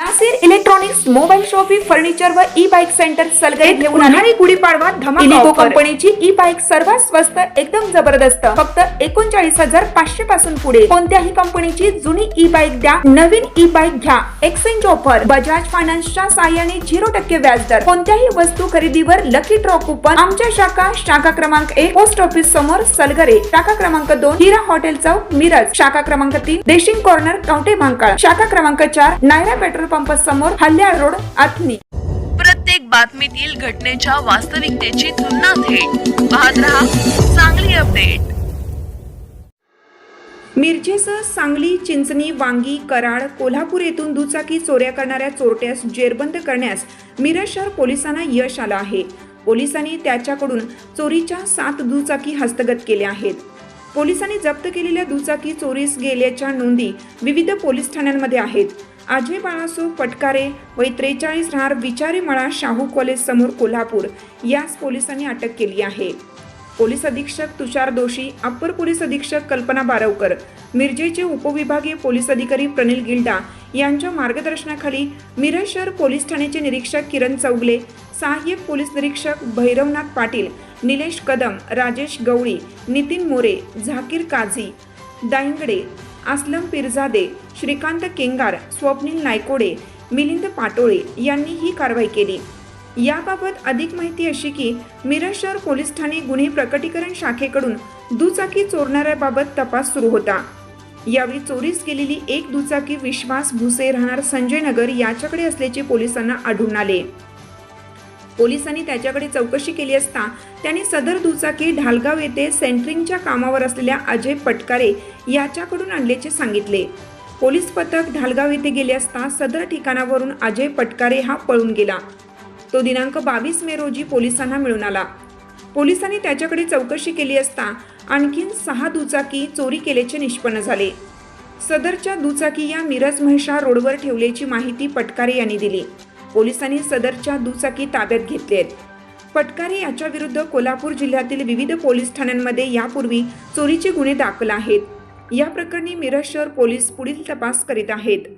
Nasir electronics, mobile shoppe, furniture व E bike centre Salgare घेऊन आले गुढीपाडवा धमाका इलिको कंपनीची ई बाईक सर्वात स्वस्त, एकदम जबरदस्त, फक्त 39,500 पासून पुढे. कोणत्याही कंपनीची जुनी ई बाईक द्या, नवीन ई बाईक घ्या. एक्सचेंज ऑफर, बजाज फायनान्सच्या साहाय्याने 0% व्याजदर. कोणत्याही वस्तू खरेदीवर लकी ड्रॉ कुपन. आमच्या शाखा क्रमांक 1 पोस्ट ऑफिस समोर सलगरे, शाखा क्रमांक 2 हिरा हॉटेल चौक मिरज, शाखा क्रमांक 3 देशिंग कॉर्नर कवठे महांकाळ, शाखा क्रमांक 4 नायरा पेट्रोल पंप समोर हल्याळ रोड आथनी. प्रत्येक बातमीतील घटनेच्या वास्तविकतेची तुलना थेट पाहत रहा सांगली अपडेट. मिरजेसह सांगली, चिंचणी, वांगी, कराड, कोल्हापूर येथून दुचाकी चोऱ्या करणाऱ्या चोरट्यास जेरबंद करण्यास मिरज शहर पोलिसांना यश आलं आहे. पोलिसांनी त्याच्याकडून चोरीच्या 7 दुचाकी हस्तगत केल्या आहेत. पोलिसांनी जप्त केलेल्या दुचाकी चोरीस गेल्याच्या नोंदी विविध पोलीस ठाण्यांमध्ये आहेत. अजय बाळासो पटकारे वय 43 राहणार विचारी मळा, शाहू कॉलेज समोर, कोल्हापूर यास पोलिसांनी अटक केली आहे. पोलीस अधीक्षक तुषार दोशी, अप्पर पोलीस अधीक्षक कल्पना बारवकर, मिरजेचे उपविभागीय पोलीस अधिकारी प्रनिल गिल्डा यांच्या मार्गदर्शनाखाली मिरज शहर पोलीस ठाण्याचे निरीक्षक किरण चौगले, सहाय्यक पोलीस निरीक्षक भैरवनाथ पाटील, निलेश कदम, राजेश गवळी, नितीन मोरे, झाकीर काझी, दायंगडे, असलम पिरजादे, श्रीकांत केंगार, स्वप्नील नायकोडे, मिलिंद पाटोळे यांनी ही कारवाई केली. याबाबत अधिक माहिती अशी की मिरज शहर पोलीस ठाणे गुन्हे प्रकटीकरण शाखेकडून दुचाकी चोरणाऱ्याबाबत तपास सुरू होता. यावेळी चोरीस गेलेली एक दुचाकी विश्वास भुसे राहणार संजय नगर याच्याकडे असल्याचे पोलिसांना आढळून आले. पोलिसांनी त्याच्याकडे चौकशी केली असता त्याने सदर दुचाकी ढालगाव येथे सेंटरिंगच्या कामावर असलेल्या अजय पटकारे याच्याकडून आणल्याचे सांगितले. पोलीस पथक ढालगाव येथे गेले असता सदर ठिकाणावरून अजय पटकारे हा पळून गेला. तो दिनांक 22 मे रोजी पोलिसांना मिळून आला. पोलिसांनी त्याच्याकडे चौकशी केली असता आणखीन 6 दुचाकी चोरी केल्याचे निष्पन्न झाले. सदरच्या दुचाकी या मिरज म्हैसाळ रोडवर ठेवल्याची माहिती पटकारे यांनी दिली. पोलिसांनी सदरच्या दुचाकी ताब्यात घेतलेत. पटकारे याच्या विरुद्ध कोल्हापूर जिल्ह्यातील विविध पोलीस ठाण्यांमध्ये यापूर्वी चोरीचे गुन्हे दाखल आहेत. या प्रकरणी मिरज शहर पोलीस पुढील तपास करीत आहेत.